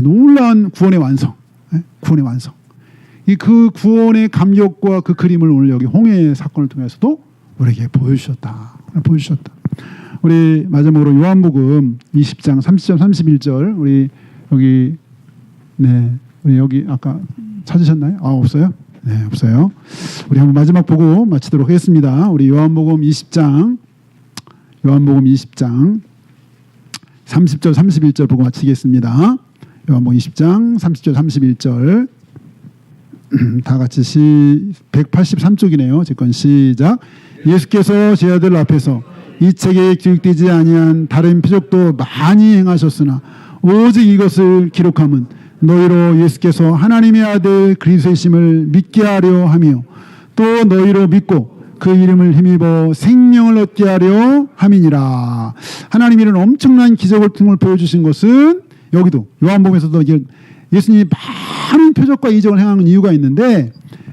놀라운 구원의 완성. 구원의 완성. 그 구원의 감격과 그 그림을 오늘 여기 홍해 사건을 통해서도 우리에게 보여주셨다. 우리 마지막으로 요한복음 20장 30절 31절 우리 여기 아까 찾으셨나요? 없어요? 네, 없어요. 우리 한번 마지막 보고 마치도록 하겠습니다. 우리 요한복음 20장 30절 31절 보고 마치겠습니다. 요한복음 20장 30절 31절 다 같이 183쪽이네요. 제 건 시작. 예수께서 제 아들 앞에서 이 책에 기록되지 아니한 다른 표적도 많이 행하셨으나 오직 이것을 기록함은 너희로 예수께서 하나님의 아들 그리스도이심을 믿게 하려 하며 또 너희로 믿고 그 이름을 힘입어 생명을 얻게 하려 함이니라. 하나님이 이런 엄청난 기적을 통해 보여주신 것은 여기도 요한복음에서도 예수님이 많은 표적과 이적을 행하는 이유가 있는데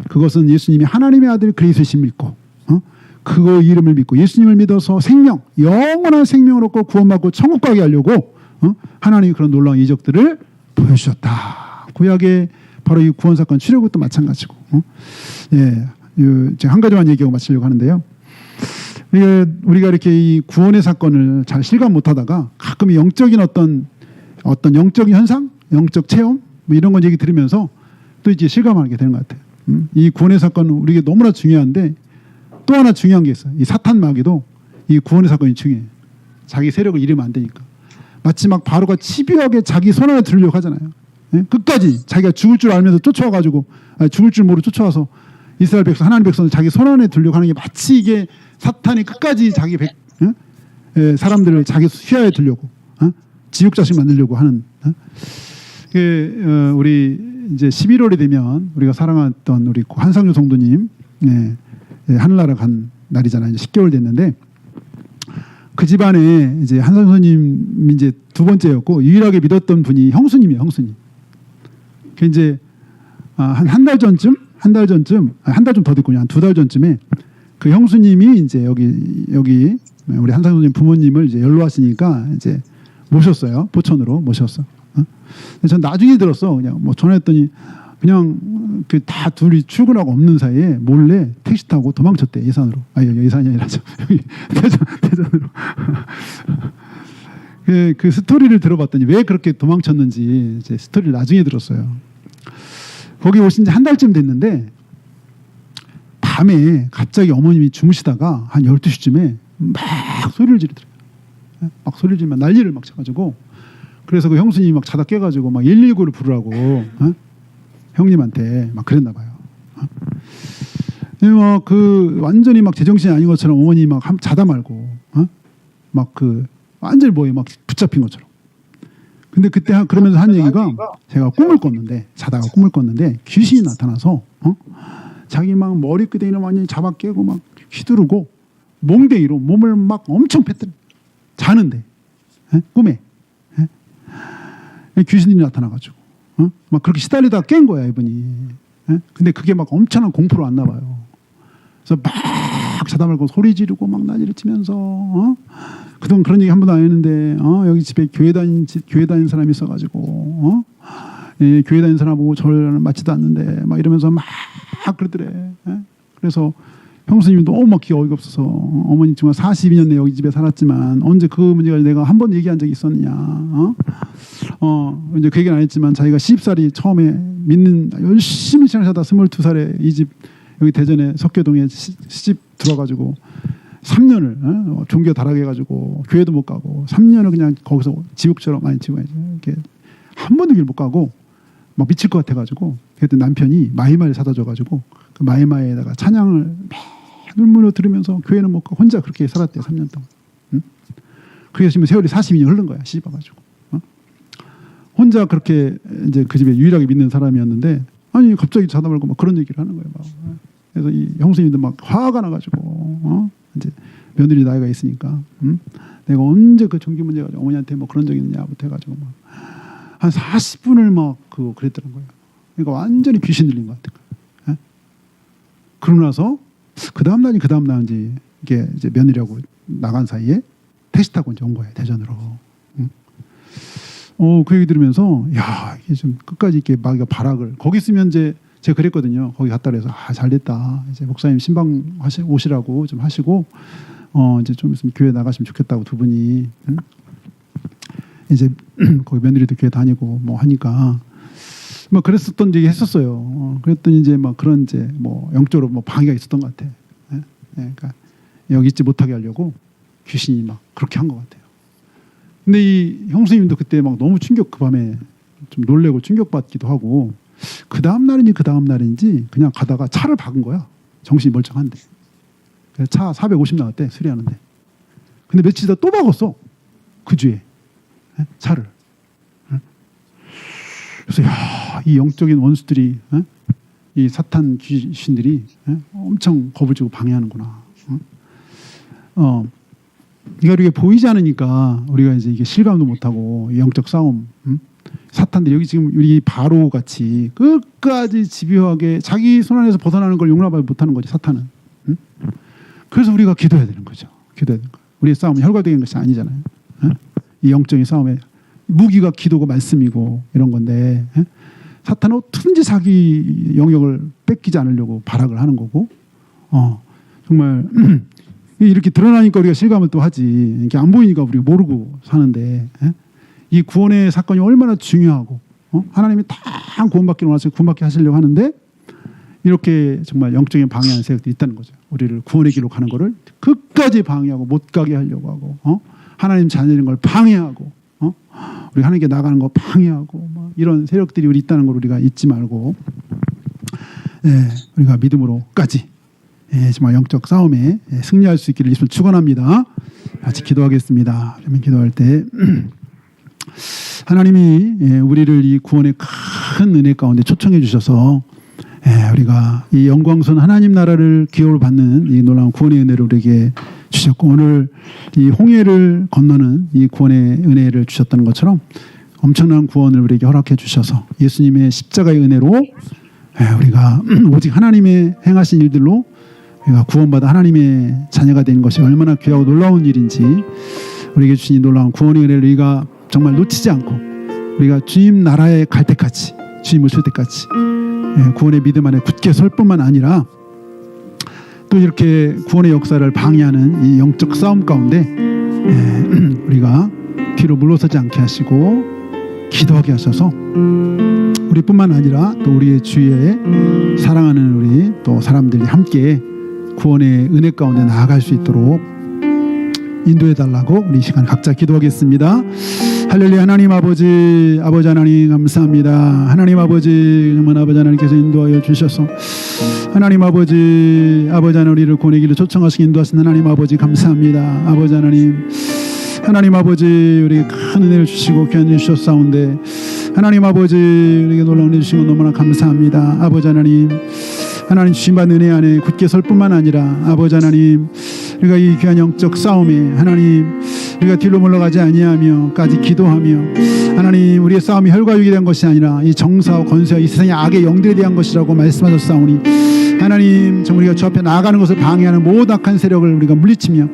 그것은 예수님이 하나님의 아들 그리스도이심을 믿고 그 이름을 믿고 예수님을 믿어서 영원한 생명을 얻고 구원받고 천국 가게 하려고 하나님이 그런 놀라운 이적들을 보여주셨다. 구약의 바로 이 구원사건 출애굽도 마찬가지고 제가 한 가지만 얘기하고 마치려고 하는데요. 우리가 이렇게 이 구원의 사건을 잘 실감 못하다가 가끔 영적인 어떤 영적인 현상, 영적 체험 뭐 이런 건 얘기 들으면서 또 이제 실감하게 되는 것 같아요. 이 구원의 사건은 우리에게 너무나 중요한데 또 하나 중요한 게 있어요. 이 사탄 마귀도 이 구원의 사건이 중요해요. 자기 세력을 잃으면 안 되니까. 마치 막 바로가 집요하게 자기 손 안에 들으려고 하잖아요. 끝까지 자기가 죽을 줄 알면서 쫓아와가지고 죽을 줄 모르고 쫓아와서 이스라엘 백성, 하나님 백성을 자기 손 안에 들으려고 하는 게 마치 이게 사탄이 끝까지 자기 사람들을 자기 휘하에 들려고 지옥 자식 만들려고 하는. 우리 이제 11월이 되면 우리가 사랑했던 우리 한상규 성도님 하늘나라 간 날이잖아요. 이제 10개월 됐는데 그 집안에 이제 한상수님이 이제 두 번째였고 유일하게 믿었던 분이 형수님이에요. 형수님. 그 이제 한 달 전쯤 한 달 좀 더 됐군요. 한 2달 전쯤에 그 형수님이 이제 여기 우리 한상수님 부모님을 이제 연로하시니까 이제 모셨어요. 포천으로 모셨어. 근데 전 나중에 들었어. 그냥 뭐 전화했더니 그냥 그 다 둘이 출근하고 없는 사이에 몰래 택시 타고 도망쳤대. 예산으로. 예산이 아니라 여기 대전으로. 그 스토리를 들어봤더니 왜 그렇게 도망쳤는지 이제 스토리를 나중에 들었어요. 거기 오신 지 한 달쯤 됐는데 밤에 갑자기 어머님이 주무시다가 한 12시쯤에 막 소리를 지르더라고요. 막 소리를 지르면 난리를 막 쳐가지고 그래서 그 형수님이 막 자다 깨가지고 막 119를 부르라고 형님한테 막 그랬나 봐요. 그 완전히 막 제정신이 아닌 것처럼 어머니 막 자다 말고 막 그 완전히 뭐에 막 붙잡힌 것처럼. 근데 그때 그러면서 한 얘기가 제가 꿈을 꿨는데 자다가 꿈을 꿨는데 귀신이 나타나서 자기 막 머리끄댕이를 완전히 잡아 깨고 막 휘두르고 몽댕이로 몸을 막 엄청 팼더니 자는데 꿈에 귀신이 나타나가지고 막 그렇게 시달리다가 깬 거야 이분이. 근데 그게 막 엄청난 공포로 왔나 봐요. 그래서 막 자다 말고 소리 지르고 막 난리를 치면서 그동안 그런 얘기 한 번도 안 했는데 여기 집에 교회 다니는 사람이 있어가지고 교회 다니는 사람하고 절을 맞지도 않는데 막 이러면서 막 그러더래. 그래서 형수님이 너무 막 기가 어이가 없어서 어머니 정말 42년 내 여기 집에 살았지만 언제 그 문제가 내가 한 번 얘기한 적이 있었느냐. 이제 그 얘기는 안 했지만 자기가 시집살이 처음에 믿는 열심히 신앙하다 22살에 이 집 여기 대전에 석교동에 시집 들어가지고 3년을 종교 다락해가지고 교회도 못 가고 3년을 그냥 거기서 지옥처럼 이렇게 한 번도 길 못 가고 막 미칠 것 같아가지고 그때 남편이 마이마를 사다 줘가지고 그 마이마에다가 찬양을 눈물로 들으면서 교회는 못 가고 혼자 그렇게 살았대요. 3년 동안. 그래서 지금 세월이 42년 흐른 거야. 시집 와가지고. 혼자 그렇게 이제 그 집에 유일하게 믿는 사람이었는데 아니 갑자기 자다 말고 막 그런 얘기를 하는 거예요. 막. 그래서 이 형수님도 막 화가 나가지고 이제 며느리 나이가 있으니까 내가 언제 그 종교 문제 가지고 어머니한테 뭐 그런 적 있느냐부터 해가지고 막 한 40분을 막 그랬더란 거예요. 그러니까 완전히 귀신 들린 것 같아요. 그러고 나서 그 다음 날인지 이게 이제 며느리하고 나간 사이에 택시 타고 이제 온 거예요. 대전으로. 그 얘기 들으면서 야 이게 좀 끝까지 이렇게 막 발악을 거기 있으면 이제 제가 그랬거든요. 거기 갔다 그래서 잘됐다. 이제 목사님 신방 오시라고 좀 하시고 이제 좀 있으면 교회 나가시면 좋겠다고 두 분이 이제 거기 며느리도 교회 다니고 뭐 하니까 막 그랬었던 얘기 했었어요. 그랬더니 이제 막 그런 이제 뭐 영적으로 뭐 방해가 있었던 것 같아. 그러니까 여기 있지 못하게 하려고 귀신이 막 그렇게 한 것 같아요. 근데 이 형수님도 그때 막 너무 그 밤에 좀 놀래고 충격받기도 하고 그 다음 날인지 그냥 가다가 차를 박은 거야. 정신이 멀쩡한데. 그래서 차 450 나왔대 수리하는데. 근데 며칠 있다 또 박았어. 그 주에 차를. 그래서 이 영적인 원수들이 이 사탄 귀신들이 엄청 겁을 주고 방해하는구나. 이게 우리가 보이지 않으니까 우리가 이제 이게 실감도 못하고 영적 싸움. 사탄들이 여기 지금 우리 바로 같이 끝까지 집요하게 자기 손 안에서 벗어나는 걸 용납하지 못하는 거지 사탄은. 그래서 우리가 기도해야 되는 거죠. 기도해야 되는 거. 우리의 싸움은 혈과적인 것이 아니잖아요. 이 영적인 싸움에 무기가 기도고 말씀이고 이런 건데 사탄은 어떻게든지 자기 영역을 뺏기지 않으려고 발악을 하는 거고 정말 이렇게 드러나니까 우리가 실감을 또 하지 이렇게 안 보이니까 우리가 모르고 사는데 이 구원의 사건이 얼마나 중요하고 하나님이 다 구원받기를 원하시고 구원받게 하시려고 하는데 이렇게 정말 영적인 방해하는 세력들이 있다는 거죠. 우리를 구원의 길로 가는 거를 끝까지 방해하고 못 가게 하려고 하고 하나님 자녀인 걸 방해하고 우리 하나님께 나가는 거 방해하고 뭐 이런 세력들이 우리 있다는 걸 우리가 잊지 말고 우리가 믿음으로까지 정말 영적 싸움에 승리할 수 있기를 예수를 축원합니다. 같이 기도하겠습니다. 그러면 기도할 때 하나님이 우리를 이 구원의 큰 은혜 가운데 초청해 주셔서 우리가 이 영광스러운 하나님 나라를 기업으로 받는 이 놀라운 구원의 은혜를 우리에게 주셨고, 오늘 이 홍해를 건너는 이 구원의 은혜를 주셨다는 것처럼 엄청난 구원을 우리에게 허락해 주셔서 예수님의 십자가의 은혜로 우리가 오직 하나님의 행하신 일들로 우리가 구원받아 하나님의 자녀가 된 것이 얼마나 귀하고 놀라운 일인지, 우리에게 주신 이 놀라운 구원의 은혜를 우리가 정말 놓치지 않고 우리가 주님 나라에 갈 때까지, 주님 오실 때까지 구원의 믿음 안에 굳게 설 뿐만 아니라 또 이렇게 구원의 역사를 방해하는 이 영적 싸움 가운데 우리가 뒤로 물러서지 않게 하시고 기도하게 하셔서 우리뿐만 아니라 또 우리의 주위에 사랑하는 우리 또 사람들이 함께 구원의 은혜 가운데 나아갈 수 있도록 인도해 달라고 우리 이 시간 각자 기도하겠습니다. 할렐루야. 하나님 아버지 하나님 감사합니다. 하나님 아버지, 정말 아버지 하나님께서 인도하여 주셔서 하나님 아버지 하나님 우리를 구원의 길로 초청하시고 인도하신 하나님 아버지 감사합니다. 아버지 하나님 아버지 우리에게 큰 은혜를 주시고 귀한 일 주셨사온데 하나님 아버지 우리에게 놀라운 은혜 주시고 너무나 감사합니다. 아버지 하나님 주신받은 은혜 안에 굳게 설 뿐만 아니라 아버지 하나님 우리가 이 귀한 영적 싸움에 하나님 우리가 뒤로 물러가지 아니하며까지 기도하며 하나님 우리의 싸움이 혈과육에 대한 것이 아니라 이 정사와 권세와 이 세상의 악의 영들에 대한 것이라고 말씀하셨사오니 하나님 정말 우리가 주 앞에 나아가는 것을 방해하는 모든 악한 세력을 우리가 물리치며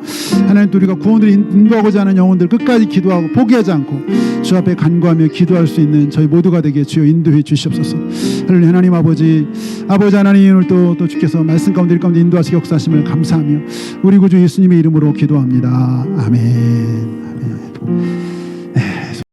하나님 또 우리가 구원을 인도하고자 하는 영혼들 끝까지 기도하고 포기하지 않고 주 앞에 간구하며 기도할 수 있는 저희 모두가 되게 주여 인도해 주시옵소서. 할렐루야. 하나님 아버지 하나님 오늘 또 주께서 말씀 가운데 인도하시기 역사하심을 감사하며 우리 구주 예수님의 이름으로 기도합니다. 아멘.